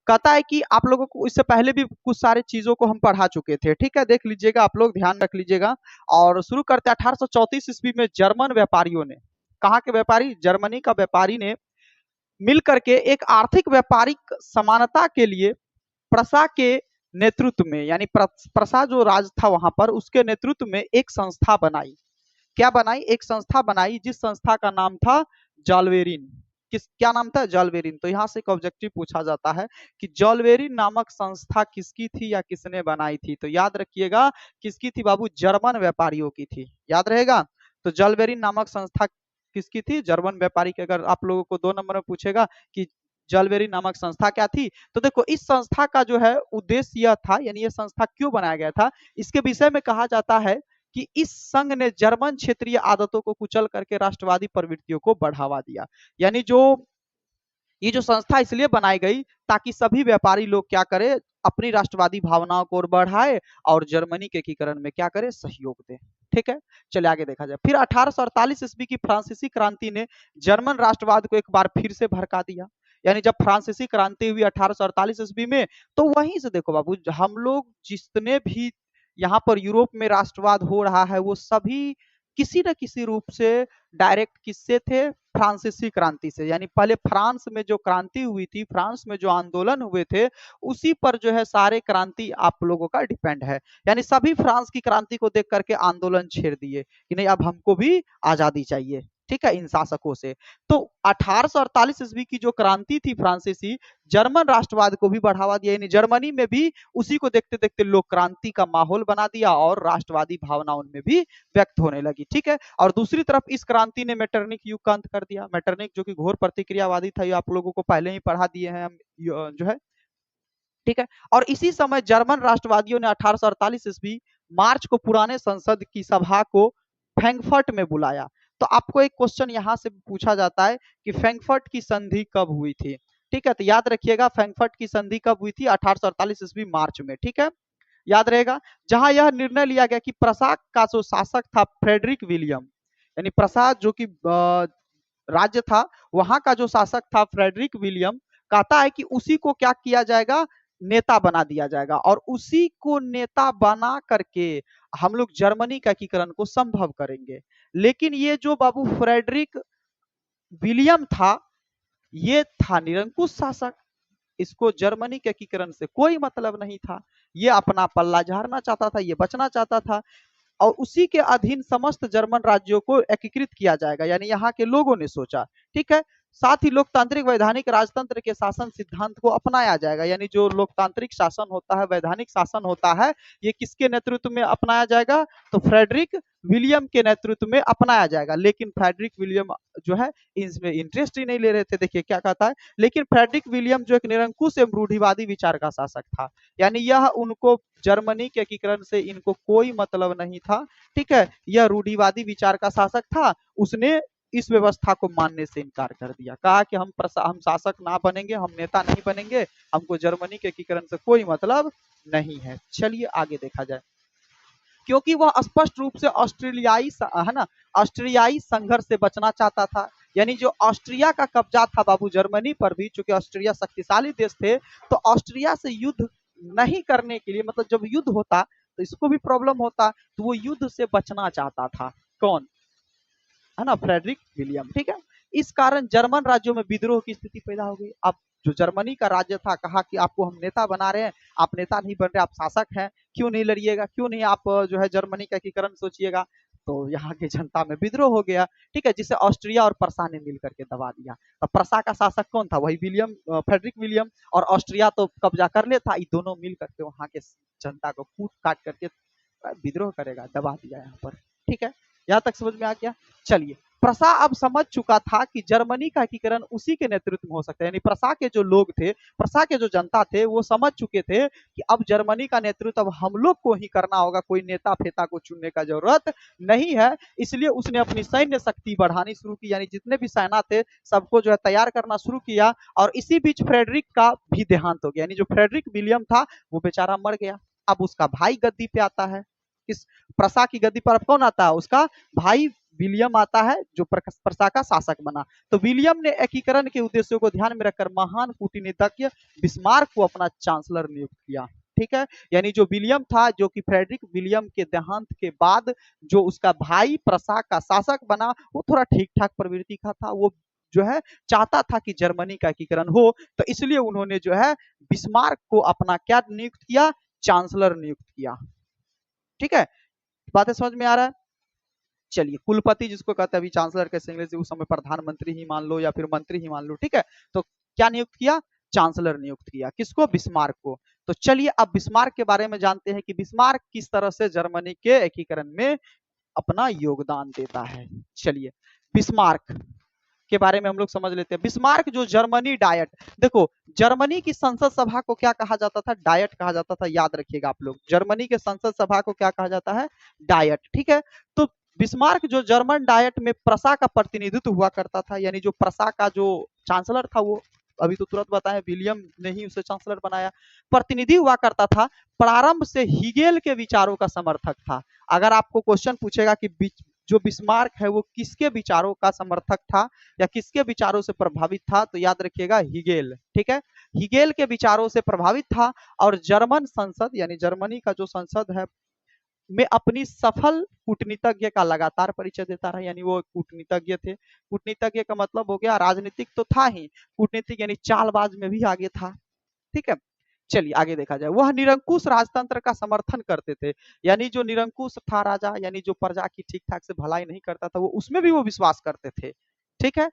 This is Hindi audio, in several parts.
कहता है कि आप लोगों को इससे पहले भी कुछ सारे चीजों को हम पढ़ा चुके थे, ठीक है, देख लीजिएगा, आप लोग ध्यान रख लीजिएगा। और शुरू करते हैं 1834 ईस्वी में जर्मन व्यापारियों ने, कहाँ के व्यापारी, जर्मनी का व्यापारी ने मिल करके एक आर्थिक व्यापारिक समानता के लिए प्रसा के नेतृत्व में, यानी प्रसा जो राज था वहां पर, उसके नेतृत्व में एक संस्था बनाई। क्या बनाई, एक संस्था बनाई जिस संस्था का नाम था जॉलवेरिन। किस, क्या नाम था, जॉलवेरिन। तो यहाँ से एक ऑब्जेक्टिव पूछा जाता है कि जॉलवेरिन नामक संस्था किसकी थी या किसने बनाई थी। तो याद रखिएगा किसकी थी बाबू, जर्मन व्यापारियों की थी, याद रहेगा। तो जॉलवेरिन नामक संस्था किसकी थी, जर्मन व्यापारी की। अगर आप लोगों को 2 नंबर में पूछेगा कि जॉलवेरिन नामक संस्था क्या थी, तो देखो इस संस्था का जो है उद्देश्य यह था, यानी ये संस्था क्यों बनाया गया था, इसके विषय में कहा जाता है कि इस संघ ने जर्मन क्षेत्रीय आदतों को कुचल करके राष्ट्रवादी प्रवृत्तियों को बढ़ावा दिया। यानी जो ये जो संस्था इसलिए बनाई गई ताकि सभी व्यापारी लोग क्या करें, अपनी राष्ट्रवादी भावनाओं को और बढ़ाए और जर्मनी के एकीकरण में क्या करे, सहयोग दे। ठीक है, चलिए आगे देखा जाए। फिर 1848 ईस्वी की फ्रांसीसी क्रांति ने जर्मन राष्ट्रवाद को एक बार फिर से भड़का दिया। यानी जब फ्रांसीसी क्रांति हुई 1848 ईस्वी में, तो वहीं से देखो बाबू, हम लोग जितने भी यहाँ पर यूरोप में राष्ट्रवाद हो रहा है वो सभी किसी न किसी रूप से डायरेक्ट किससे थे, फ्रांसीसी क्रांति से। यानी पहले फ्रांस में जो क्रांति हुई थी, फ्रांस में जो आंदोलन हुए थे, उसी पर जो है सारे क्रांति आप लोगों का डिपेंड है। यानी सभी फ्रांस की क्रांति को देख करके आंदोलन छेड़ दिए कि नहीं अब हमको भी आजादी चाहिए, ठीक है, इन शासकों से। तो 1848 ईस्वी की जो क्रांति थी फ्रांसीसी, जर्मन राष्ट्रवाद को भी बढ़ावा दिया। यानी जर्मनी में भी उसी को देखते देखते लोग क्रांति का माहौल बना दिया और राष्ट्रवादी भावना उनमें भी व्यक्त होने लगी। ठीक है, और दूसरी तरफ इस क्रांति ने मेटरनिक युग का अंत कर दिया। मेटरनिक जो कि घोर प्रतिक्रियावादी था, ये आप लोगों को पहले ही पढ़ा दिए हैं हम जो है, ठीक है। और इसी समय जर्मन राष्ट्रवादियों ने 1848 ईस्वी मार्च को पुराने संसद की सभा को फ्रैंकफर्ट में बुलाया। तो आपको एक क्वेश्चन यहां से पूछा जाता है कि फ्रैंकफर्ट की संधि कब हुई थी। ठीक है, तो याद रखिएगा फ्रैंकफर्ट की संधि कब हुई थी, 1848 ईस्वी मार्च में। ठीक है, याद रहेगा, जहां यह निर्णय लिया गया कि प्रसा का जो शासक था फ्रेडरिक विलियम, यानी प्रसा जो कि राज्य था, वहां का जो शासक था फ्रेडरिक विलियम, कहता है कि उसी को क्या किया जाएगा, नेता बना दिया जाएगा, और उसी को नेता बना करके हम लोग जर्मनी का एकीकरण को संभव करेंगे। लेकिन ये जो बाबू फ्रेडरिक विलियम था, ये था निरंकुश शासक, इसको जर्मनी के एकीकरण से कोई मतलब नहीं था। ये अपना पल्ला झाड़ना चाहता था, ये बचना चाहता था, और उसी के अधीन समस्त जर्मन राज्यों को एकीकृत किया जाएगा, यानी यहाँ के लोगों ने सोचा। ठीक है, साथ ही लोकतांत्रिक वैधानिक राजतंत्र के शासन सिद्धांत को अपनाया जाएगा। यानी जो लोकतांत्रिक शासन होता है, वैधानिक शासन होता है, ये किसके नेतृत्व में अपनाया जाएगा, तो फ्रेडरिक विलियम के नेतृत्व में अपनाया जाएगा। लेकिन फ्रेडरिक विलियम जो है इसमें इंटरेस्ट ही नहीं ले रहे थे। देखिए क्या कहता है, लेकिन फ्रेडरिक विलियम जो एक निरंकुश एवं रूढ़िवादी विचार का शासक था, यानी यह उनको जर्मनी के एकीकरण से इनको कोई मतलब नहीं था। ठीक है, यह रूढ़िवादी विचार का शासक था, उसने इस व्यवस्था को मानने से इनकार कर दिया, कहा कि हम शासक ना बनेंगे, हम नेता नहीं बनेंगे, हमको जर्मनी के एकीकरण से कोई मतलब नहीं है। चलिए आगे देखा जाए। क्योंकि वह स्पष्ट रूप से ऑस्ट्रेलियाई है ना, ऑस्ट्रियाई संघर्ष से बचना चाहता था। यानी जो ऑस्ट्रिया का कब्जा था बाबू जर्मनी पर भी, चूंकि ऑस्ट्रिया शक्तिशाली देश थे, तो ऑस्ट्रिया से युद्ध नहीं करने के लिए, मतलब जब युद्ध होता तो इसको भी प्रॉब्लम होता, तो वो युद्ध से बचना चाहता था। कौन, है ना, फ्रेडरिक विलियम। ठीक है, इस कारण जर्मन राज्यों में विद्रोह की स्थिति पैदा हो गई। अब जो जर्मनी का राज्य था, कहा कि आपको हम नेता बना रहे हैं, आप नेता नहीं बन रहे, आप शासक हैं, क्यों नहीं लड़िएगा, क्यों नहीं आप जो है जर्मनी का एकीकरण सोचिएगा। तो यहाँ की जनता में विद्रोह हो गया। ठीक है, जिसे ऑस्ट्रिया और प्रसा ने मिल करके दबा दिया। तो प्रसा का शासक कौन था, वही विलियम, फ्रेडरिक विलियम, और ऑस्ट्रिया तो कब्जा कर लेता, ये दोनों मिल करके वहां के जनता को कूट काट करके विद्रोह करेगा, दबा दिया यहाँ पर। ठीक है, यहाँ तक समझ में आ गया। चलिए, प्रसा अब समझ चुका था कि जर्मनी का एकीकरण उसी के नेतृत्व में हो सकता है। यानी प्रसा के जो लोग थे, प्रसा के जो जनता थे, वो समझ चुके थे कि अब जर्मनी का नेतृत्व अब हम लोग को ही करना होगा, कोई नेता फेता को चुनने का जरूरत नहीं है। इसलिए उसने अपनी सैन्य शक्ति बढ़ानी शुरू की, यानी जितने भी सेना थे सबको जो है तैयार करना शुरू किया। और इसी बीच फ्रेडरिक का भी देहांत हो गया, यानी जो फ्रेडरिक विलियम था वो बेचारा मर गया। अब उसका भाई गद्दी पे आता है। इस प्रसा की गद्दी पर अब कौन आता है, उसका भाई विलियम आता है जो प्रसा का शासक बना। तो विलियम ने एकीकरण के उद्देश्यों को ध्यान में रखकर महान कूटनीतिज्ञ बिस्मार्क को अपना चांसलर नियुक्त किया। ठीक है, यानी जो विलियम था, जो कि फ्रेडरिक विलियम के देहांत के बाद जो उसका भाई प्रसा का शासक बना, वो थोड़ा ठीक ठाक प्रवृत्ति का था, वो जो है चाहता था कि जर्मनी का एकीकरण हो, तो इसलिए उन्होंने जो है बिस्मार्क को अपना क्या नियुक्त किया, चांसलर नियुक्त किया। ठीक है, बातें समझ में आ रहा है? चलिए, कुलपति जिसको कहते हैं, अभी चांसलर कैसे इंग्लिश, उस समय प्रधानमंत्री ही मान लो या फिर मंत्री ही मान लो। ठीक है, तो क्या नियुक्त किया, चांसलर नियुक्त किया, किसको, बिस्मार्क को। तो चलिए अब बिस्मार्क के बारे में जानते हैं कि बिस्मार्क किस तरह से जर्मनी के एकीकरण में अपना योगदान देता है। चलिए बिस्मार्क के बारे में हम लोग समझ लेते हैं। बिस्मार्क जो जर्मनी डायट, देखो जर्मनी की संसद सभा को क्या कहा जाता था, डायट कहा जाता था, याद रखिएगा आप लोग, जर्मनी के संसद सभा को क्या कहा जाता है, डायट। ठीक है, तो बिस्मार्क जो जर्मन डायट में प्रसा का प्रतिनिधित्व हुआ करता था, यानी जो प्रसा का जो चांसलर था, वो अभी तो तुरंत बताएं विलियम ने ही उसे चांसलर बनाया, प्रतिनिधि हुआ करता था, प्रारंभ से हीगेल के विचारों का समर्थक था। अगर आपको क्वेश्चन पूछेगा कि जो बिस्मार्क है वो किसके विचारों का समर्थक था या किसके विचारों से प्रभावित था, तो याद रखिएगा हीगेल। ठीक है, हीगेल के विचारों से प्रभावित था और जर्मन संसद यानी जर्मनी का जो संसद है में अपनी सफल कूटनीतिज्ञ का लगातार परिचय देता रहा, यानी वो कूटनीतिज्ञ थे। कूटनीतिज्ञ का मतलब हो गया राजनीतिक तो था ही, कूटनीतिक यानी चालबाज में भी आगे था। ठीक है, चलिए आगे देखा जाए। वह निरंकुश राजतंत्र का समर्थन करते थे, यानी जो निरंकुश था राजा, यानी जो प्रजा की ठीक ठाक से भलाई नहीं करता था, वो उसमें भी वो विश्वास करते थे। ठीक है,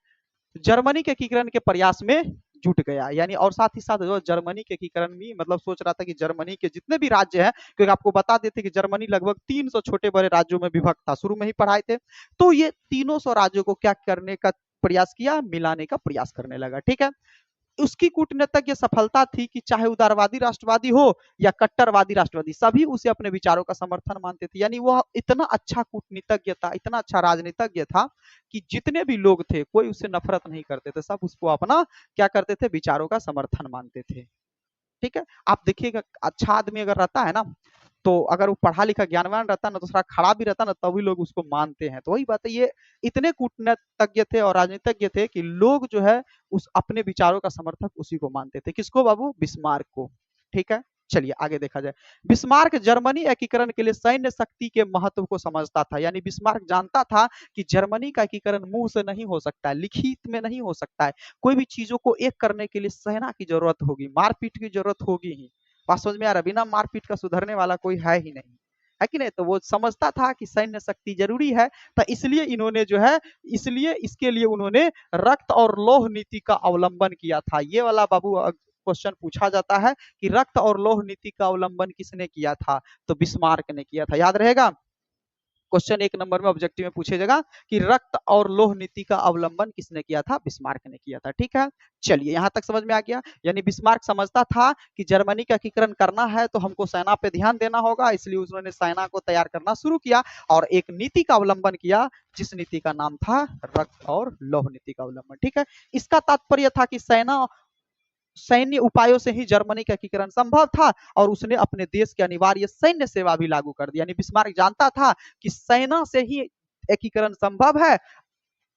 जर्मनी के एकीकरण के प्रयास में जुट गया, यानी और साथ ही साथ जो जर्मनी के एकीकरण में मतलब सोच रहा था कि जर्मनी के जितने भी राज्य हैं, क्योंकि आपको बता देते कि जर्मनी लगभग 300 छोटे बड़े राज्यों में विभक्त था, शुरू में ही पढ़ाए थे, तो ये 300 राज्यों को क्या करने का प्रयास किया, मिलाने का प्रयास करने लगा। ठीक है, उसकी कूटनीतिज्ञ सफलता थी कि चाहे उदारवादी राष्ट्रवादी हो या कट्टरवादी राष्ट्रवादी, सभी उसे अपने विचारों का समर्थन मानते थे। यानी वह इतना अच्छा कूटनीतिज्ञ था, इतना अच्छा राजनीतिज्ञ था कि जितने भी लोग थे कोई उससे नफरत नहीं करते थे, सब उसको अपना क्या करते थे, विचारों का समर्थन मानते थे। ठीक है, आप देखिएगा अच्छा आदमी अगर रहता है ना, तो अगर वो पढ़ा लिखा ज्ञानवान रहता ना, तो थोड़ा खड़ा भी रहता ना, तभी लोग उसको मानते हैं। तो वही बात है, ये इतने कूटनीतिज्ञ थे और राजनीतिज्ञ थे कि लोग जो है उस अपने विचारों का समर्थक उसी को मानते थे। किसको बाबू, बिस्मार्क को। ठीक है, चलिए आगे देखा जाए। बिस्मार्क जर्मनी एकीकरण के लिए सैन्य शक्ति के महत्व को समझता था, यानी बिस्मार्क जानता था कि जर्मनी का एकीकरण मुंह से नहीं हो सकता है, लिखित में नहीं हो सकता है, कोई भी चीजों को एक करने के लिए सेना की जरूरत होगी, मारपीट की जरूरत होगी ही। बात समझ में आ रहा, बिना मारपीट का सुधरने वाला कोई है ही नहीं, है कि नहीं। तो वो समझता था कि सैन्य शक्ति जरूरी है, तो इसलिए इन्होंने जो है, इसलिए इसके लिए उन्होंने रक्त और लौह नीति का अवलंबन किया था। ये वाला बाबू क्वेश्चन पूछा जाता है कि रक्त और लौह नीति का अवलंबन किसने किया था, तो बिस्मार्क ने किया था, याद रहेगा। क्वेश्चन 1 नंबर में ऑब्जेक्टिव में पूछे जाएगा कि रक्त और लौह नीति का अवलंबन किसने किया था, बिस्मार्क ने किया था। ठीक है, चलिए यहां तक समझ में आ गया। यानी बिस्मार्क समझता था कि जर्मनी का एकीकरण करना है तो हमको सेना पे ध्यान देना होगा, इसलिए उन्होंने सेना को तैयार करना शुरू किया और एक नीति का अवलंबन किया, जिस नीति का नाम था रक्त और लौह नीति का अवलंबन। ठीक है, इसका तात्पर्य था कि सेना सैन्य उपायों से ही जर्मनी का एकीकरण संभव था और उसने अपने देश के अनिवार्य सैन्य सेवा भी लागू कर दी। यानी बिस्मार्क जानता था कि सेना से ही एकीकरण संभव है,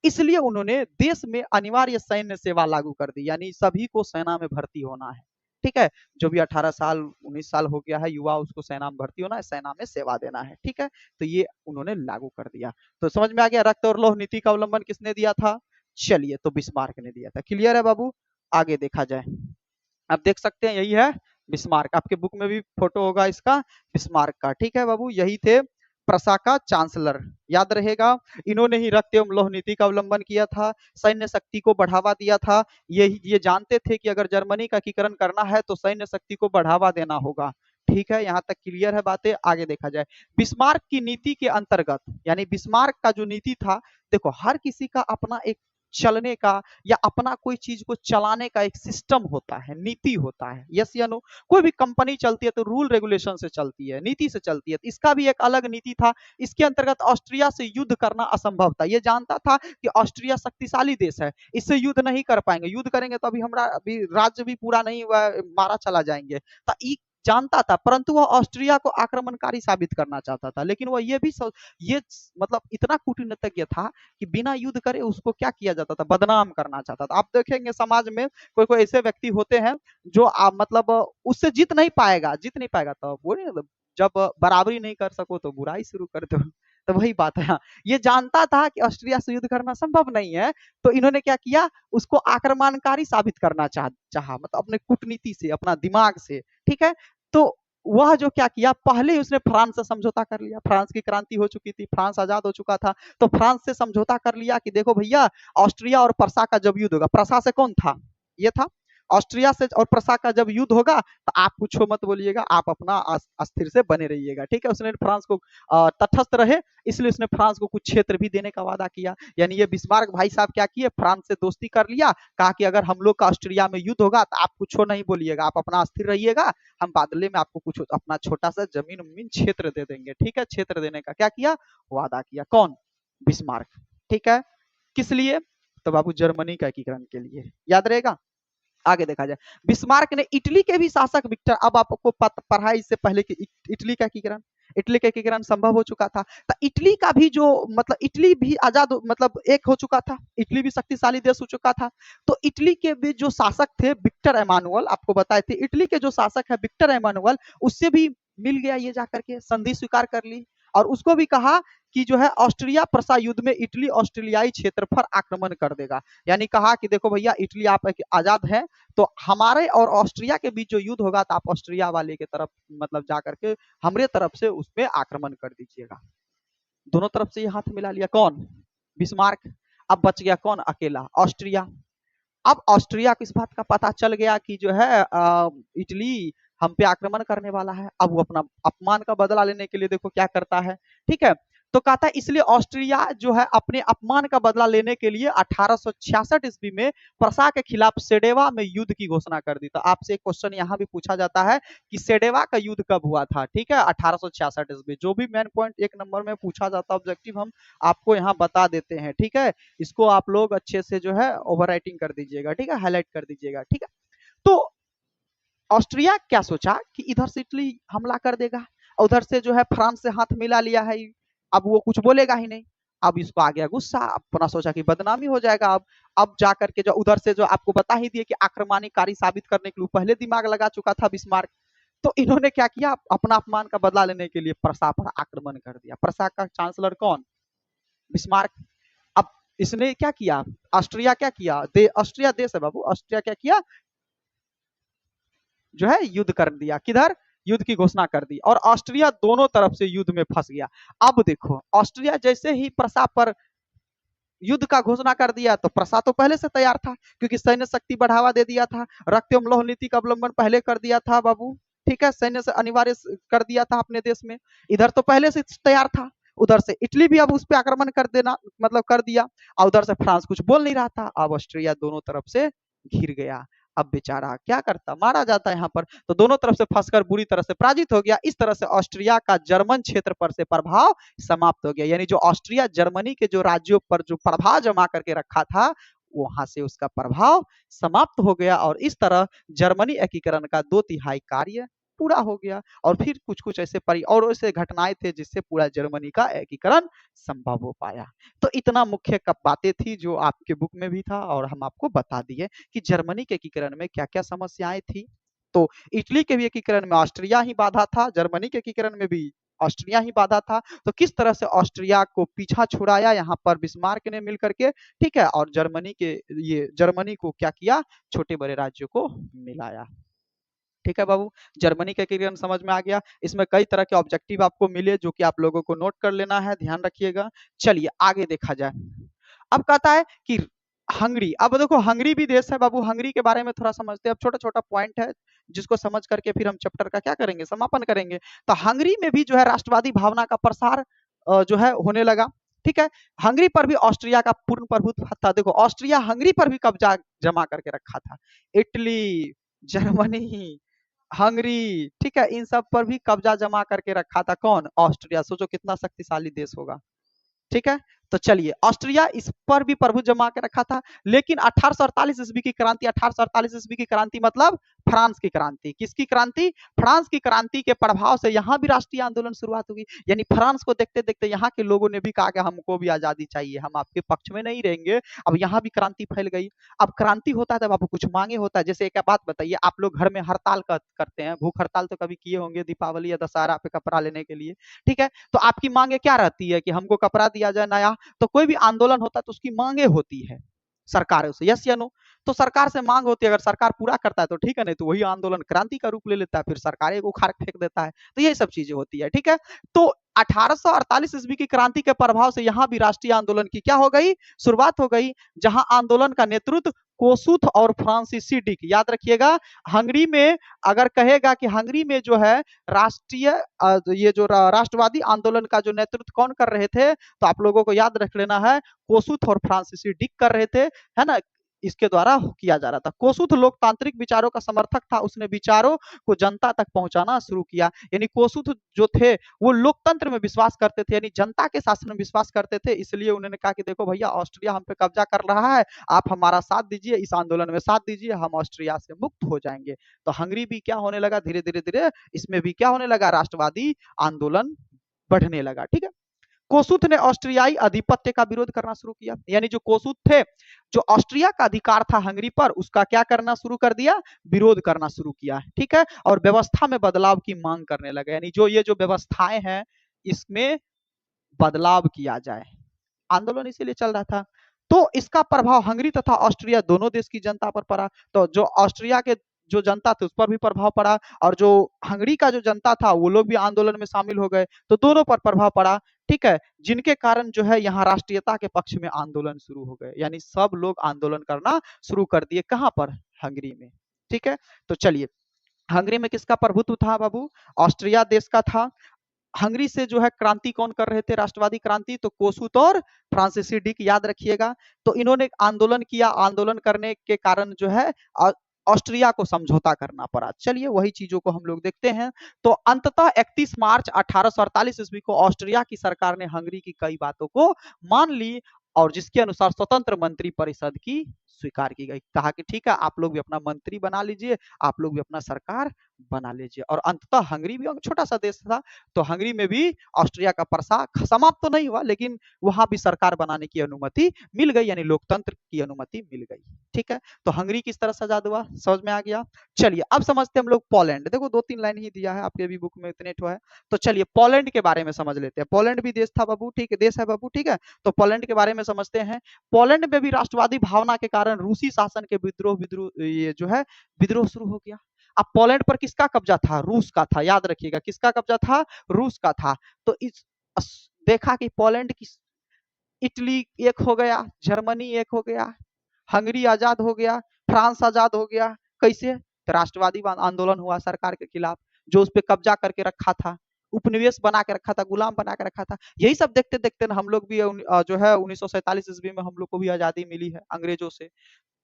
इसलिए उन्होंने देश में अनिवार्य सैन्य सेवा लागू कर दी, यानी सभी को सेना में भर्ती होना है। ठीक है, जो भी 18 साल 19 साल हो गया है युवा, उसको सेना में भर्ती होना है, सेना में सेवा देना है। ठीक है, तो ये उन्होंने लागू कर दिया। तो समझ में आ गया, रक्त और लौह नीति का अवलंबन किसने दिया था, चलिए तो बिस्मार्क ने दिया था। क्लियर है बाबू, आगे देखा जाए। आप देख सकते हैं यही है बिस्मार्क, आपके बुक में भी फोटो होगा इसका, बिस्मार्क का। ठीक है बाबू, यही थे प्रसा का चांसलर, याद रहेगा। इन्होंने ही रक्त एवं लौह नीति का अवलंबन किया था, सैन्य शक्ति को बढ़ावा दिया था। ये जानते थे कि अगर जर्मनी का एकीकरण करना है तो सैन्य शक्ति को बढ़ावा देना होगा। ठीक है, यहाँ तक क्लियर है बातें, आगे देखा जाए। बिस्मार्क की नीति के अंतर्गत, यानी बिस्मार्क का जो नीति था, देखो हर किसी का अपना एक चलने का या अपना कोई चीज को चलाने का एक सिस्टम होता है, नीति होता है, यस या नो। कोई भी कंपनी चलती है तो रूल रेगुलेशन से चलती है, नीति से चलती है। तो इसका भी एक अलग नीति था। इसके अंतर्गत ऑस्ट्रिया से युद्ध करना असंभव था, ये जानता था कि ऑस्ट्रिया शक्तिशाली देश है, इससे युद्ध नहीं कर पाएंगे, युद्ध करेंगे तो अभी हमारा अभी राज्य भी पूरा नहीं हुआ, मारा चला जाएंगे। तो जानता था, परंतु वह ऑस्ट्रिया को आक्रमणकारी साबित करना चाहता था। लेकिन वह ये मतलब इतना कूटनीतिज्ञ था कि बिना युद्ध करे उसको क्या किया जाता था, बदनाम करना चाहता था। आप देखेंगे समाज में कोई कोई ऐसे व्यक्ति होते हैं जो मतलब उससे जीत नहीं पाएगा, तो वो नहीं, जब बराबरी नहीं कर सको तो बुराई शुरू कर दो। तो वही बात है। हाँ, ये जानता था कि ऑस्ट्रिया से युद्ध करना संभव नहीं है, तो इन्होंने क्या किया, उसको आक्रमणकारी साबित करना चाहा, मतलब अपने कूटनीति से, अपना दिमाग से, ठीक है। तो वह जो क्या किया, पहले ही उसने फ्रांस से समझौता कर लिया। फ्रांस की क्रांति हो चुकी थी, फ्रांस आजाद हो चुका था, तो फ्रांस से समझौता कर लिया कि देखो भैया, ऑस्ट्रिया और प्रसा का जब युद्ध होगा, प्रसा से कौन था, ये था, ऑस्ट्रिया से और प्रसा का जब युद्ध होगा तो आप कुछ मत बोलिएगा, आप अपना अस्थिर से बने रहिएगा, ठीक है। उसने फ्रांस को तटस्थ रहे, इसलिए उसने फ्रांस को कुछ क्षेत्र भी देने का वादा किया। यानी ये बिस्मार्क भाई साहब क्या किए, फ्रांस से दोस्ती कर लिया, कहा कि अगर हम लोग का ऑस्ट्रिया में युद्ध होगा तो आप कुछ नहीं बोलिएगा, आप अपना अस्थिर रहिएगा, हम बदले में आपको कुछ अपना छोटा सा जमीन उमीन क्षेत्र दे देंगे, ठीक है। क्षेत्र देने का क्या किया, वादा किया, कौन, बिस्मार्क, ठीक है। किस लिए, तो बाबू जर्मनी का एकीकरण के लिए, याद रहेगा। आगे देखा जाए, बिस्मार्क ने इटली के भी शासक विक्टर, अब आपको पढ़ा इससे पहले कि इटली का एकीकरण संभव हो चुका था, तो इटली का भी जो मतलब इटली भी आजाद मतलब एक हो चुका था, इटली भी शक्तिशाली देश हो चुका था। तो इटली के भी जो शासक थे विक्टर एमानुअल, आपको बताए थे, इटली के जो शासक है विक्टर एमानुअल, उससे भी मिल गया, ये जाकर के संधि स्वीकार कर ली, और उसको भी कहा कि जो है ऑस्ट्रिया प्रसा युद्ध में इटली ऑस्ट्रेलियाई क्षेत्र पर आक्रमण कर देगा। यानी कहा कि देखो भैया, इटली आप आजाद है, तो हमारे और ऑस्ट्रिया के बीच जो युद्ध होगा तो आप ऑस्ट्रिया वाले के तरफ मतलब जाकर के हमारे तरफ से उसमें आक्रमण कर दीजिएगा। दोनों तरफ से ये हाथ मिला लिया, कौन, बिस्मार्क। अब बच गया कौन, अकेला, ऑस्ट्रिया। अब ऑस्ट्रिया को इस बात का पता चल गया कि जो है इटली हम पे आक्रमण करने वाला है। अब वो अपना अपमान का बदला लेने के लिए देखो क्या करता है, ठीक है। तो कहता है इसलिए ऑस्ट्रिया जो है अपने अपमान का बदला लेने के लिए 1866 ईस्वी में प्रसा के खिलाफ सेडेवा में युद्ध की घोषणा कर दी। तो आपसे एक क्वेश्चन यहाँ भी पूछा जाता है कि सेडेवा का युद्ध कब हुआ था, ठीक है, 1866 ईस्वी। जो भी मेन पॉइंट एक नंबर में पूछा जाता है ऑब्जेक्टिव, हम आपको यहाँ बता देते हैं, ठीक है। इसको आप लोग अच्छे से जो है ओवर राइटिंग कर दीजिएगा, ठीक है, हाईलाइट कर दीजिएगा, ठीक है। तो ऑस्ट्रिया क्या सोचा कि इधर से इटली हमला कर देगा, उधर से जो है फ्रांस से हाथ मिला लिया है, अब वो कुछ बोलेगा ही नहीं। अब इसको आ गया गुस्सा, अपना सोचा कि बदनामी हो जाएगा। अब जाकर के जो उधर से जो आपको बता ही दिए कि आक्रमणकारी साबित करने के लिए पहले दिमाग लगा चुका था बिस्मार्क। तो इन्होंने क्या किया, अपना अपमान का बदला लेने के लिए प्रसा पर आक्रमण कर दिया। प्रसा का चांसलर कौन, बिस्मार्क। अब इसने क्या किया, ऑस्ट्रिया क्या किया, ऑस्ट्रिया देश है बाबू, ऑस्ट्रिया क्या किया, जो है युद्ध कर दिया, किधर, युद्ध की घोषणा कर दी, और ऑस्ट्रिया दोनों तरफ से युद्ध में फंस गया। अब देखो ऑस्ट्रिया जैसे ही प्रसा पर युद्ध का घोषणा कर दिया, तो प्रसा तो पहले से तैयार था, क्योंकि सैन्य शक्ति बढ़ावा दे दिया था, रक्त एवं लौह नीति का अवलंबन पहले कर दिया था बाबू, ठीक है, सैन्य से अनिवार्य कर दिया था अपने देश में, इधर तो पहले से तैयार था। उधर से इटली भी अब उस पर आक्रमण कर देना मतलब कर दिया, और उधर से फ्रांस कुछ बोल नहीं रहा था। अब ऑस्ट्रिया दोनों तरफ से घिर गया। अब बेचारा क्या करता, मारा जाता है यहाँ पर, तो दोनों तरफ से फंसकर बुरी तरह से पराजित हो गया। इस तरह से ऑस्ट्रिया का जर्मन क्षेत्र पर से प्रभाव समाप्त हो गया। यानी जो ऑस्ट्रिया जर्मनी के जो राज्यों पर जो प्रभाव जमा करके रखा था, वहां से उसका प्रभाव समाप्त हो गया, और इस तरह जर्मनी एकीकरण का 2/3 कार्य पूरा हो गया। और फिर कुछ कुछ ऐसे और ऐसे घटनाएं थे जिससे पूरा जर्मनी का एकीकरण संभव हो पाया। तो इतना मुख्य बातें थी जो आपके बुक में भी था, और हम आपको बता दिए कि जर्मनी के एकीकरण में क्या क्या समस्याएं थी। तो इटली के भी एकीकरण में ऑस्ट्रिया ही बाधा था, जर्मनी के एकीकरण में भी ऑस्ट्रिया ही बाधा था। तो किस तरह से ऑस्ट्रिया को पीछा छुड़ाया यहाँ पर बिस्मार्क ने मिल करके, ठीक है, और जर्मनी को क्या किया, छोटे बड़े राज्यों को मिलाया। ठीक है बाबू, जर्मनी का एकीकरण समझ में आ गया। इसमें कई तरह के ऑब्जेक्टिव आपको मिले जो कि आप लोगों को नोट कर लेना है, ध्यान रखिएगा। चलिए आगे देखा जाए। अब कहता है कि हंगरी, अब देखो हंगरी भी देश है बाबू, हंगरी के बारे में थोड़ा समझते हैं। अब छोटा छोटा पॉइंट है जिसको समझ करके फिर हम चैप्टर का क्या करेंगे, समापन करेंगे। तो हंगरी में भी जो है राष्ट्रवादी भावना का प्रसार जो है होने लगा, ठीक है। हंगरी पर भी ऑस्ट्रिया का पूर्ण प्रभुत्व था। देखो ऑस्ट्रिया हंगरी पर भी कब्जा जमा करके रखा था। इटली, जर्मनी, हंगरी, ठीक है, इन सब पर भी कब्जा जमा करके रखा था कौन, ऑस्ट्रिया। सोचो कितना शक्तिशाली देश होगा, ठीक है। तो चलिए, ऑस्ट्रिया इस पर भी प्रभुत्व जमा के रखा था, लेकिन 1848 ईस्वी की क्रांति, 1848 ईस्वी की क्रांति मतलब फ्रांस की क्रांति। किसकी क्रांति? फ्रांस की क्रांति के प्रभाव से यहाँ भी राष्ट्रीय आंदोलन शुरुआत हुई। यानी फ्रांस को देखते देखते यहाँ के लोगों ने भी कहा कि हमको भी आजादी चाहिए, हम आपके पक्ष में नहीं रहेंगे। अब यहाँ भी क्रांति फैल गई। अब क्रांति होता है तब आपको कुछ मांगे होता है। जैसे एक बात बताइए, आप लोग घर में हड़ताल करते हैं, भूख हड़ताल तो कभी किए होंगे दीपावली या दशहरा पे कपड़ा लेने के लिए, ठीक है? तो आपकी मांगे क्या रहती है कि हमको कपड़ा दिया जाए नया। तो कोई भी आंदोलन होता है तो उसकी मांगे होती है सरकारों से, यस या नो? तो सरकार से मांग होती है, अगर सरकार पूरा करता है तो ठीक है, नहीं तो वही आंदोलन क्रांति का रूप ले लेता है, फिर सरकार को उखाड़ फेंक देता है। तो ये सब चीजें होती है, ठीक है? तो 1848 ईस्वी की क्रांति के प्रभाव से यहाँ भी राष्ट्रीय आंदोलन की क्या हो गई? शुरुआत हो गई, जहां आंदोलन का नेतृत्व कोसुथ और फ्रांसीसी डिक, याद रखिएगा। हंगरी में अगर कहेगा कि हंगरी में जो है राष्ट्रीय ये जो राष्ट्रवादी आंदोलन का जो नेतृत्व कौन कर रहे थे, तो आप लोगों को याद रख लेना है, कोसुथ और फ्रांसीसी डिक कर रहे थे, है ना? इसके द्वारा किया जा रहा था। कोसुथ लोकतांत्रिक विचारों का समर्थक था, उसने विचारों को जनता तक पहुंचाना शुरू किया। यानी कोसुथ जो थे वो लोकतंत्र में विश्वास करते थे, यानी जनता के शासन में विश्वास करते थे। इसलिए उन्होंने कहा कि देखो भैया, ऑस्ट्रिया हम पे कब्जा कर रहा है, आप हमारा साथ दीजिए, इस आंदोलन में साथ दीजिए, हम ऑस्ट्रिया से मुक्त हो जाएंगे। तो हंगरी भी क्या होने लगा, धीरे धीरे धीरे इसमें भी क्या होने लगा, राष्ट्रवादी आंदोलन बढ़ने लगा, ठीक है? कोसुथ ने ऑस्ट्रियाई अधिपत्य का विरोध करना शुरू किया। यानी जो कोसुथ थे, जो ऑस्ट्रिया का अधिकार था हंगरी पर, उसका क्या करना शुरू कर दिया, विरोध करना शुरू किया, ठीक है? और व्यवस्था में बदलाव की मांग करने लगे। यानी जो ये जो व्यवस्थाएं हैं इसमें बदलाव किया जाए, आंदोलन इसीलिए चल रहा था। तो इसका प्रभाव हंगरी तथा ऑस्ट्रिया दोनों देश की जनता पर पड़ा। तो जो ऑस्ट्रिया के जो जनता थी उस पर भी प्रभाव पड़ा, और जो हंगरी का जो जनता था वो लोग भी आंदोलन में शामिल हो गए, तो दोनों पर प्रभाव पड़ा, ठीक है? जिनके कारण जो है यहाँ राष्ट्रीयता के पक्ष में आंदोलन शुरू हो गए। यानी सब लोग आंदोलन करना शुरू कर दिए, कहां पर? हंगरी में, ठीक है? तो चलिए, हंगरी में किसका प्रभुत्व था बाबू? ऑस्ट्रिया देश का था। हंगरी से जो है क्रांति कौन कर रहे थे, राष्ट्रवादी क्रांति? तो कोसुत और फ्रांसीसी डिक, याद रखिएगा। तो इन्होंने आंदोलन किया, आंदोलन करने के कारण जो है ऑस्ट्रिया को समझौता करना पड़ा। चलिए वही चीजों को हम लोग देखते हैं। तो अंततः 31 मार्च 1848 ईस्वी को ऑस्ट्रिया की सरकार ने हंगरी की कई बातों को मान ली, और जिसके अनुसार स्वतंत्र मंत्री परिषद की स्वीकार की गई। कहा कि ठीक है, आप लोग भी अपना मंत्री बना लीजिए, आप लोग भी अपना सरकार बना लीजिए। और अंततः हंगरी भी एक छोटा सा देश था, तो हंगरी में भी ऑस्ट्रिया का प्रसार समाप्त तो नहीं हुआ, लेकिन वहां भी सरकार बनाने की अनुमति मिल गई, यानी लोकतंत्र की अनुमति मिल गई, ठीक है? तो हंगरी किस तरह से आजाद हुआ, समझ में आ गया? चलिए अब समझते हैं हम लोग पोलैंड। देखो 2-3 लाइन ही दिया है आपके भी बुक में, इतने ठो है। तो चलिए पोलैंड के बारे में समझ लेते हैं। पोलैंड भी देश था बाबू, ठीक है? देश है बाबू, ठीक है? तो पोलैंड के बारे में समझते हैं। पोलैंड में भी राष्ट्रवादी भावना के कारण रूसी शासन के विद्रोह ये जो है विद्रोह शुरू हो गया। अब पोलैंड पर किसका कब्जा था? रूस का था, याद रखिएगा। किसका कब्जा था? रूस का था। तो इस देखा कि पोलैंड की, इटली एक हो गया, जर्मनी एक हो गया, हंगरी आजाद हो गया, फ्रांस आजाद हो गया। कैसे? तो राष्ट्रवादी आंदोलन हुआ सरकार के खिलाफ, जो उस पर कब्जा करके रखा था, उपनिवेश बना के रखा था, गुलाम बना के रखा था। यही सब देखते देखते ना हम लोग भी जो है 1947 ईस्वी में हम लोग को भी आजादी मिली है अंग्रेजों से।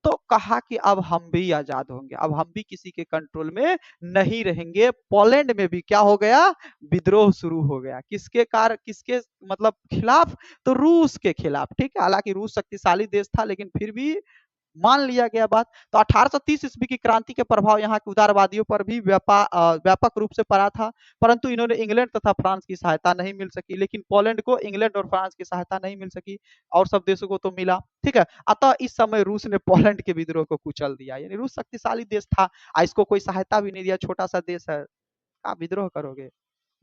तो कहा कि अब हम भी आजाद होंगे, अब हम भी किसी के कंट्रोल में नहीं रहेंगे। पोलैंड में भी क्या हो गया? विद्रोह शुरू हो गया। किसके मतलब खिलाफ? तो रूस के खिलाफ, ठीक है? हालांकि रूस शक्तिशाली देश था, लेकिन फिर भी मान लिया गया बात। तो 1830 ईस्वी की क्रांति के प्रभाव यहाँ के उदारवादियों पर भी व्यापक रूप से पड़ा था, परंतु इन्होंने इंग्लैंड तथा फ्रांस की सहायता नहीं मिल सकी। लेकिन पोलैंड को इंग्लैंड और फ्रांस की सहायता नहीं मिल सकी, और सब देशों को तो मिला, ठीक है? अतः इस समय रूस ने पोलैंड के विद्रोह को कुचल दिया। यानी रूस शक्तिशाली देश था, इसको कोई सहायता भी नहीं दिया, छोटा सा देश है, आप विद्रोह करोगे?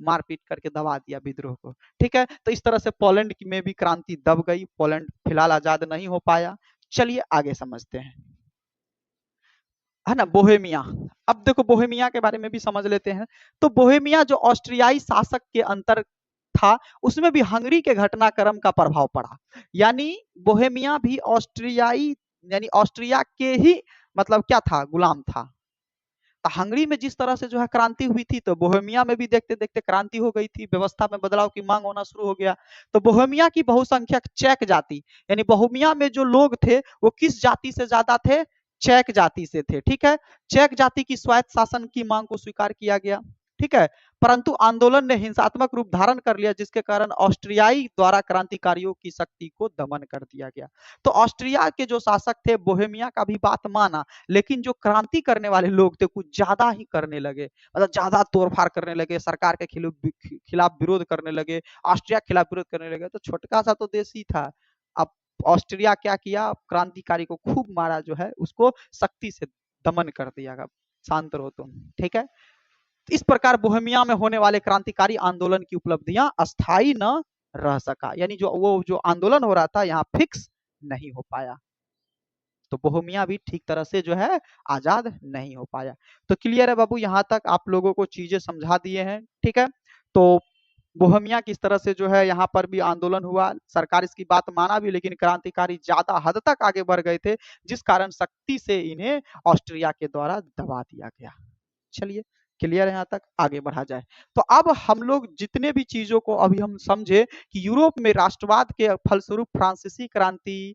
मारपीट करके दबा दिया विद्रोह को, ठीक है? तो इस तरह से पोलैंड में भी क्रांति दब गई, पोलैंड फिलहाल आजाद नहीं हो पाया। चलिए आगे समझते हैं, है ना? बोहेमिया। अब देखो बोहेमिया के बारे में भी समझ लेते हैं। तो बोहेमिया जो ऑस्ट्रियाई शासक के अंतर था, उसमें भी हंगरी के घटनाक्रम का प्रभाव पड़ा। यानी बोहेमिया भी ऑस्ट्रियाई, यानी ऑस्ट्रिया के ही मतलब क्या था, गुलाम था। हंगरी में जिस तरह से जो है क्रांति हुई थी, तो बोहेमिया में भी देखते देखते क्रांति हो गई थी, व्यवस्था में बदलाव की मांग होना शुरू हो गया। तो बोहेमिया की बहुसंख्यक चेक जाति, यानी बोहेमिया में जो लोग थे वो किस जाति से ज्यादा थे? चेक जाति से थे, ठीक है? चेक जाति की स्वायत्त शासन की मांग को स्वीकार किया गया, ठीक है? परंतु आंदोलन ने हिंसात्मक रूप धारण कर लिया, जिसके कारण ऑस्ट्रियाई द्वारा क्रांतिकारियों की शक्ति को दमन कर दिया गया। तो ऑस्ट्रिया के जो शासक थे बोहेमिया का भी बात माना, लेकिन जो क्रांति करने वाले लोग थे कुछ ज्यादा ही करने लगे, मतलब ज्यादा तोड़फाड़ करने लगे, सरकार के खिलाफ विरोध करने लगे, ऑस्ट्रिया के खिलाफ विरोध करने लगे। तो छोटका सा तो देश ही था। अब ऑस्ट्रिया क्या किया, क्रांतिकारी को खूब मारा, जो है उसको सख्ती से दमन कर दिया। शांत रहो तुम, ठीक है। इस प्रकार बोहेमिया में होने वाले क्रांतिकारी आंदोलन की उपलब्धियां अस्थायी न रह सका, यानी जो आंदोलन हो रहा था यहाँ फिक्स नहीं हो पाया। तो बोहेमिया भी ठीक तरह से जो है आजाद नहीं हो पाया। तो क्लियर है बाबू, यहाँ तक आप लोगों को चीजें समझा दिए हैं, ठीक है। तो बोहेमिया किस तरह से जो है यहाँ पर भी आंदोलन हुआ, सरकार इसकी बात माना भी, लेकिन क्रांतिकारी ज्यादा हद तक आगे बढ़ गए थे, जिस कारण सख्ती से इन्हें ऑस्ट्रिया के द्वारा दबा दिया गया। चलिए क्लियर है, यहाँ तक आगे बढ़ा जाए। तो अब हम लोग जितने भी चीजों को अभी हम समझे कि यूरोप में राष्ट्रवाद के फलस्वरूप फ्रांसीसी क्रांति,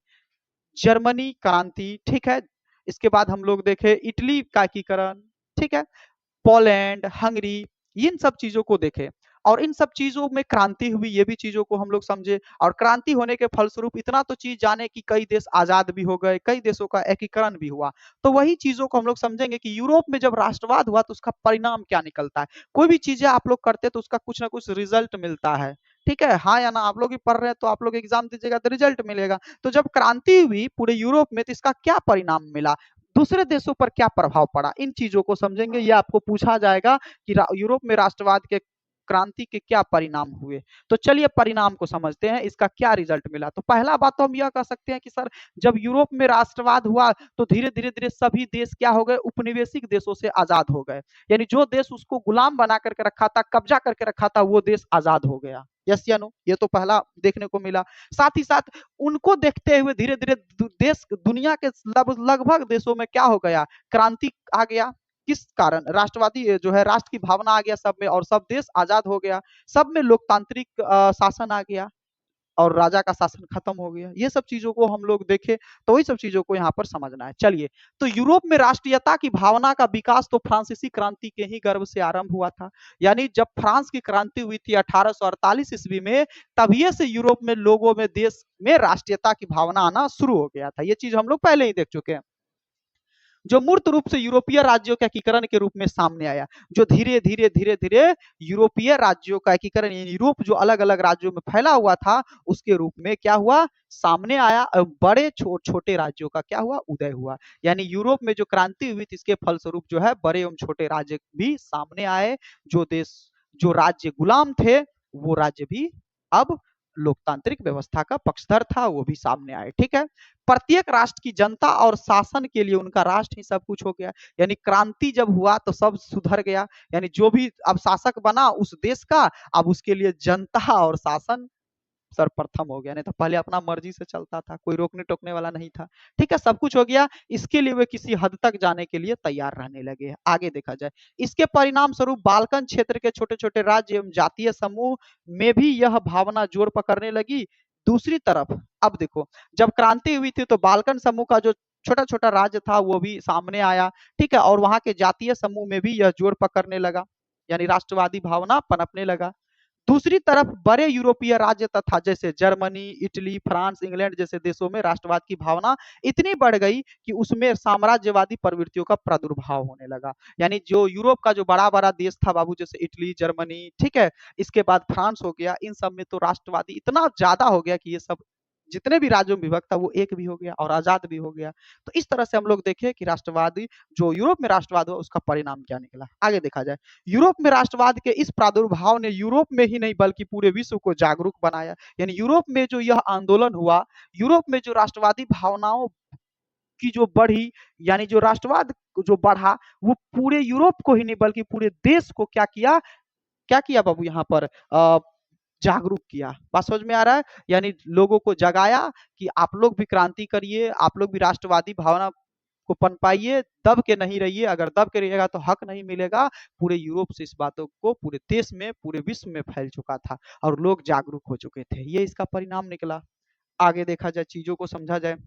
जर्मनी क्रांति, ठीक है, इसके बाद हम लोग देखे इटली का एकीकरण, ठीक है, पोलैंड, हंगरी, इन सब चीजों को देखे और इन सब चीजों में क्रांति हुई, ये भी चीजों को हम लोग समझे। और क्रांति होने के फलस्वरूप इतना तो चीज जाने कि कई देश आजाद भी हो गए, कई देशों का एकीकरण भी हुआ। तो वही चीजों को हम लोग समझेंगे कि यूरोप में जब राष्ट्रवाद हुआ तो उसका परिणाम क्या निकलता है। कोई भी चीजें आप लोग करते तो उसका कुछ ना कुछ रिजल्ट मिलता है, ठीक है, हाँ या ना। आप लोग भी पढ़ रहे हैं तो आप लोग एग्जाम दीजिएगा तो रिजल्ट मिलेगा। तो जब क्रांति हुई पूरे यूरोप में तो इसका क्या परिणाम मिला, दूसरे देशों पर क्या प्रभाव पड़ा, इन चीजों को समझेंगे। ये आपको पूछा जाएगा कि यूरोप में राष्ट्रवाद के क्रांति के क्या परिणाम हुए। तो चलिए परिणाम को समझते हैं, इसका क्या रिजल्ट मिला। तो पहला बात तो हम यह कह सकते हैं कि सर जब यूरोप में राष्ट्रवाद हुआ तो धीरे धीरे धीरे सभी देश क्या हो गए, उपनिवेशिक देशों से आजाद हो गए। यानी जो देश उसको गुलाम बना करके रखा था, कब्जा करके रखा था, वो देश आजाद हो गया। यस या नो, ये तो पहला देखने को मिला। साथ ही साथ उनको देखते हुए धीरे धीरे देश दुनिया के लगभग देशों में क्या हो गया, क्रांति आ गया। किस कारण, राष्ट्रवादी जो है राष्ट्र की भावना आ गया सब में, और सब देश आजाद हो गया, सब में लोकतांत्रिक शासन आ गया और राजा का शासन खत्म हो गया। ये सब चीजों को हम लोग देखें तो वही सब चीजों को यहाँ पर समझना है। चलिए, तो यूरोप में राष्ट्रीयता की भावना का विकास तो फ्रांसीसी क्रांति के ही गर्भ से आरंभ हुआ था। यानी जब फ्रांस की क्रांति हुई थी 1848 ईस्वी में, तभी से यूरोप में लोगों में, देश में राष्ट्रीयता की भावना आना शुरू हो गया था। ये चीज हम लोग पहले ही देख चुके हैं, जो मूर्त रूप से यूरोपीय राज्यों के एकीकरण के रूप में सामने आया। जो धीरे धीरे धीरे धीरे यूरोपीय राज्यों का एकीकरण, यूरोप जो अलग अलग राज्यों में फैला हुआ था उसके रूप में क्या हुआ, सामने आया। और बड़े छोटे राज्यों का क्या हुआ, उदय हुआ। यानी यूरोप में जो क्रांति हुई थी इसके फलस्वरूप जो है बड़े एवं छोटे राज्य भी सामने आए। जो देश, जो राज्य गुलाम थे वो राज्य भी अब लोकतांत्रिक व्यवस्था का पक्षधर था, वो भी सामने आए। ठीक है, प्रत्येक राष्ट्र की जनता और शासन के लिए उनका राष्ट्र ही सब कुछ हो गया। यानी क्रांति जब हुआ तो सब सुधर गया। यानी जो भी अब शासक बना उस देश का, अब उसके लिए जनता और शासन सर्वप्रथम हो गया। नहीं तो पहले अपना मर्जी से चलता था, कोई रोकने टोकने वाला नहीं था। ठीक है, सब कुछ हो गया। इसके लिए वे किसी हद तक जाने के लिए तैयार रहने लगे। आगे देखा जाए, इसके परिणाम स्वरूप बाल्कन क्षेत्र के छोटे छोटे राज्य एवं जातीय समूह में भी यह भावना जोर पकड़ने लगी। दूसरी तरफ अब देखो, जब क्रांति हुई थी तो बाल्कन समूह का जो छोटा छोटा राज्य था वो भी सामने आया। ठीक है, और वहां के जातीय समूह में भी यह जोर पकड़ने लगा, यानी राष्ट्रवादी भावना पनपने लगा। दूसरी तरफ बड़े यूरोपीय राज्य तथा जैसे जर्मनी, इटली, फ्रांस, इंग्लैंड जैसे देशों में राष्ट्रवाद की भावना इतनी बढ़ गई कि उसमें साम्राज्यवादी प्रवृत्तियों का प्रादुर्भाव होने लगा। यानी जो यूरोप का जो बड़ा बड़ा देश था बाबू, जैसे इटली, जर्मनी, ठीक है, इसके बाद फ्रांस हो गया, इन सब में तो राष्ट्रवादी इतना ज्यादा हो गया कि ये सब जितने भी राज्यों में विभक्त था वो एक भी हो गया और आजाद भी हो गया। तो इस तरह से हम लोग देखें कि राष्ट्रवादी जो यूरोप में राष्ट्रवाद हुआ उसका परिणाम क्या निकला। आगे देखा जाए, यूरोप में राष्ट्रवाद के इस प्रादुर्भाव ने यूरोप में ही नहीं बल्कि पूरे विश्व को जागरूक बनाया। यानी यूरोप में जो यह आंदोलन हुआ, यूरोप में जो राष्ट्रवादी भावनाओं की जो बढ़ी, यानी जो राष्ट्रवाद जो बढ़ा, वो पूरे यूरोप को ही नहीं बल्कि पूरे देश को क्या किया, क्या किया बाबू यहाँ पर जागरूक किया। बात समझ में आ रहा है, यानी लोगों को जगाया कि आप लोग भी क्रांति करिए, आप लोग भी राष्ट्रवादी भावना को पनपाइए, दब के नहीं रहिए। अगर दब के रहिएगा तो हक नहीं मिलेगा। पूरे यूरोप से इस बातों को पूरे देश में, पूरे विश्व में फैल चुका था और लोग जागरूक हो चुके थे। ये इसका परिणाम निकला। आगे देखा जाए, चीजों को समझा जाए,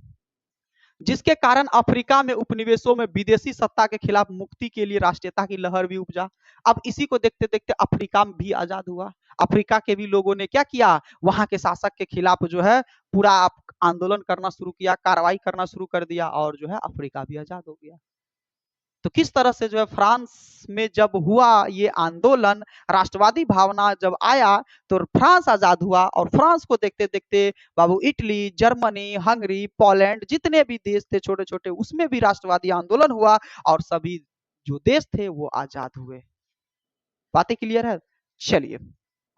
जिसके कारण अफ्रीका में उपनिवेशों में विदेशी सत्ता के खिलाफ मुक्ति के लिए राष्ट्रीयता की लहर भी उपजा। अब इसी को देखते देखते अफ्रीका में भी आजाद हुआ। अफ्रीका के भी लोगों ने क्या किया, वहां के शासक के खिलाफ जो है पूरा आंदोलन करना शुरू किया, कार्रवाई करना शुरू कर दिया, और जो है अफ्रीका भी आजाद हो गया। तो किस तरह से जो है फ्रांस में जब हुआ ये आंदोलन, राष्ट्रवादी भावना जब आया, तो फ्रांस आजाद हुआ। और फ्रांस को देखते देखते बाबू इटली, जर्मनी, हंगरी, पोलैंड, जितने भी देश थे छोटे छोटे, उसमें भी राष्ट्रवादी आंदोलन हुआ, और सभी जो देश थे वो आजाद हुए। बातें क्लियर है? चलिए,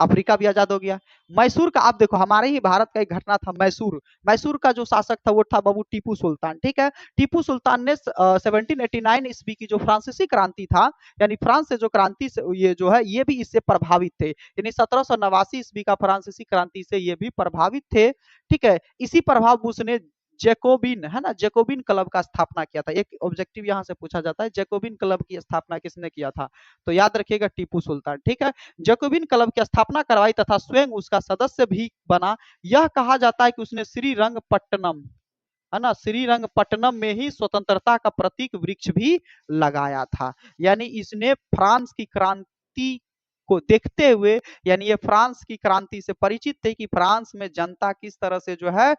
अफ्रीका भी आजाद हो गया। मैसूर का आप देखो, हमारे ही भारत का एक घटना था मैसूर। मैसूर का जो शासक था वो था बाबू टीपू सुल्तान। ठीक है, टीपू सुल्तान ने 1789 ईस्वी की जो फ्रांसीसी क्रांति था, यानी फ्रांस से जो क्रांति से ये जो है ये भी इससे प्रभावित थे, यानी 1789 ईस्वी का फ्रांसीसी क्रांति से ये भी प्रभावित थे। ठीक है, इसी प्रभाव उसने जैकोबिन, है ना, जैकोबिन क्लब का स्थापना किया था। एक ऑब्जेक्टिव यहाँ से पूछा जाता है, जैकोबिन क्लब की स्थापना किसने किया था? तो याद रखिएगा, टीपू सुल्तान। ठीक है, जैकोबिन क्लब की स्थापना करवाई तथा स्वयं उसका सदस्य भी बना। यह कहा जाता है कि उसने श्रीरंगपट्टनम, है ना, श्रीरंगपट्टनम में ही स्वतंत्रता का प्रतीक वृक्ष भी लगाया था। यानी इसने फ्रांस की क्रांति को देखते हुए, यानी ये फ्रांस की क्रांति से परिचित थे कि फ्रांस में जनता किस तरह से जो है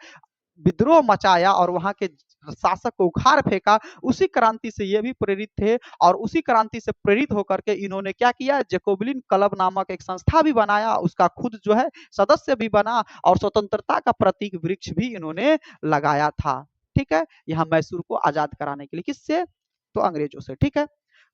विद्रोह मचाया और वहां के शासक को उखाड़ फेंका, उसी क्रांति से ये भी प्रेरित थे। और उसी क्रांति से प्रेरित होकर के इन्होंने क्या किया, जैकोबिन क्लब नामक एक संस्था भी बनाया, उसका खुद जो है सदस्य भी बना, और स्वतंत्रता का प्रतीक वृक्ष भी इन्होंने लगाया था। ठीक है, यहाँ मैसूर को आजाद कराने के लिए, किससे? तो अंग्रेजों से। ठीक है,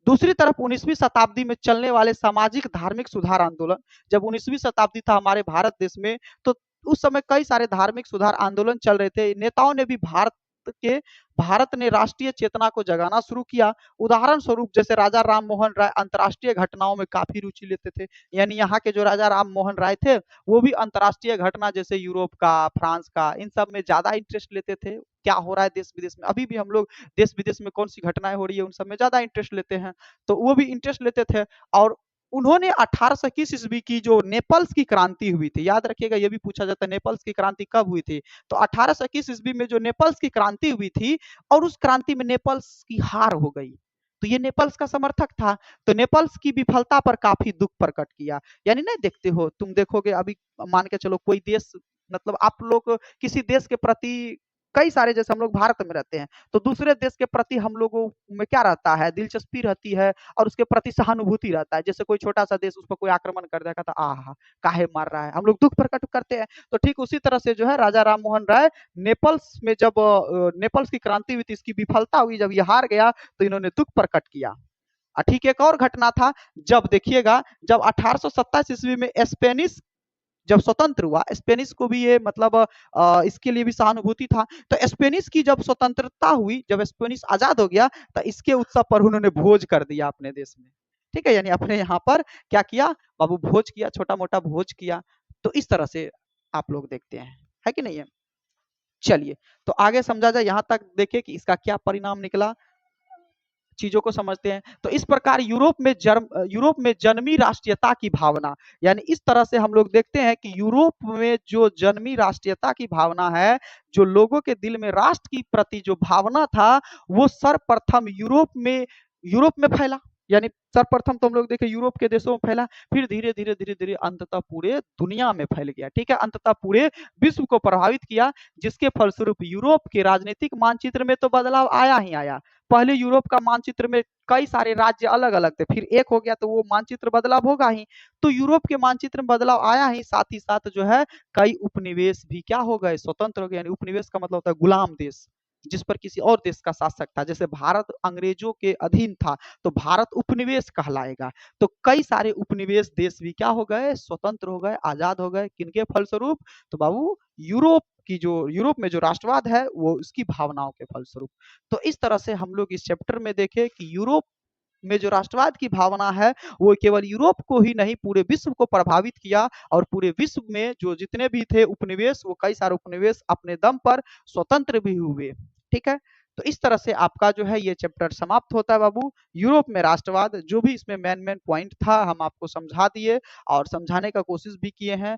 दूसरी तरफ 19वीं शताब्दी में चलने वाले सामाजिक धार्मिक सुधार आंदोलन, जब 19वीं शताब्दी था हमारे भारत देश में, तो उस समय कई सारे धार्मिक सुधार आंदोलन चल रहे थे। नेताओं ने भी भारत ने राष्ट्रीय चेतना को जगाना शुरू किया। उदाहरण स्वरूप जैसे राजा राम मोहन राय अंतर्राष्ट्रीय घटनाओं में काफी रुचि लेते थे, यानी यहाँ के जो राजा राम मोहन राय थे वो भी अंतर्राष्ट्रीय घटना जैसे यूरोप का, फ्रांस का, इन सब में ज्यादा इंटरेस्ट लेते थे। क्या हो रहा है देश विदेश में, अभी भी हम लोग देश विदेश में कौन सी घटनाएं हो रही है उन सब में ज्यादा इंटरेस्ट लेते हैं, तो वो भी इंटरेस्ट लेते थे। और उन्होंने 1821 ईस्वी की जो नेपल्स की क्रांति हुई थी, याद रखिएगा ये भी पूछा जाता है नेपल्स की क्रांति कब हुई थी, तो 1821 ईस्वी में जो नेपल्स की क्रांति हुई थी, और उस क्रांति में नेपल्स की हार हो गई। तो ये नेपल्स का समर्थक था, तो नेपल्स की विफलता पर काफी दुख प्रकट किया। यानी नहीं देखते हो, तुम देखोगे अभी, मान के चलो कोई देश, मतलब आप लोग किसी देश के प्रति, कई सारे, जैसे हम लोग भारत में रहते हैं, तो दूसरे देश के प्रति हम लोगों में क्या रहता है, दिलचस्पी रहती है, और उसके प्रति सहानुभूति रहता है। जैसे कोई छोटा सा देश, उस पर कोई आक्रमण कर देगा तो आहा काहे मार रहा है, हम लोग दुख प्रकट करते हैं। तो ठीक उसी तरह से जो है राजा राम मोहन राय नेपल्स में जब नेपल्स की क्रांति हुई थी, इसकी विफलता हुई, जब ये हार गया तो इन्होंने दुख प्रकट किया। ठीक, एक और घटना था, जब देखिएगा, जब 1827 ईस्वी में स्पेनिश जब स्वतंत्र हुआ, स्पेनिश को भी ये मतलब इसके लिए भी सहानुभूति था। तो स्पेनिश की जब स्वतंत्रता हुई, जब स्पेनिश आजाद हो गया, तो इसके उत्सव पर उन्होंने भोज कर दिया अपने देश में। ठीक है, यानी अपने यहाँ पर क्या किया बाबू, भोज किया, छोटा मोटा भोज किया। तो इस तरह से आप लोग देखते हैं, है कि नहीं है? चलिए, तो आगे समझा जाए, यहाँ तक देखिए कि इसका क्या परिणाम निकला, चीजों को समझते हैं। तो इस प्रकार यूरोप में जन्मी राष्ट्रीयता की भावना, यानी इस तरह से हम लोग देखते हैं कि यूरोप में जो जन्मी राष्ट्रीयता की भावना है, जो लोगों के दिल में राष्ट्र की प्रति जो भावना था, वो सर्वप्रथम यूरोप में फैला। यानी सर्वप्रथम तो हम लोग देखें यूरोप के देशों में फैला, फिर धीरे धीरे धीरे धीरे अंततः पूरे दुनिया में फैल गया। ठीक है, अंततः पूरे विश्व को प्रभावित किया, जिसके फलस्वरूप यूरोप के राजनीतिक मानचित्र में तो बदलाव आया ही आया। पहले यूरोप का मानचित्र में कई सारे राज्य अलग अलग थे, फिर एक हो गया तो वो मानचित्र बदलाव होगा ही। तो यूरोप के मानचित्र में बदलाव आया ही, साथ ही साथ जो है कई उपनिवेश भी क्या हो गए, स्वतंत्र हो गए। यानी उपनिवेश का मतलब होता है गुलाम देश, जिस पर किसी और देश का शासक था। जैसे भारत अंग्रेजों के अधीन था, तो भारत उपनिवेश कहलाएगा। तो कई सारे उपनिवेश देश भी क्या हो गए, स्वतंत्र हो गए, आजाद हो गए। किनके फलस्वरूप? तो बाबू यूरोप में जो राष्ट्रवाद है वो उसकी भावनाओं के फलस्वरूप। तो इस तरह से हम लोग इस चैप्टर में देखें कि यूरोप में जो राष्ट्रवाद की भावना है वो केवल यूरोप को ही नहीं, पूरे विश्व को प्रभावित किया। और पूरे विश्व में जो जितने भी थे उपनिवेश, वो कई सारे उपनिवेश अपने दम पर स्वतंत्र भी हुए। ठीक है, तो इस तरह से आपका जो है ये चैप्टर समाप्त होता है बाबू। यूरोप में राष्ट्रवाद, जो भी इसमें मेन मेन पॉइंट था हम आपको समझा दिए और समझाने का कोशिश भी किए हैं।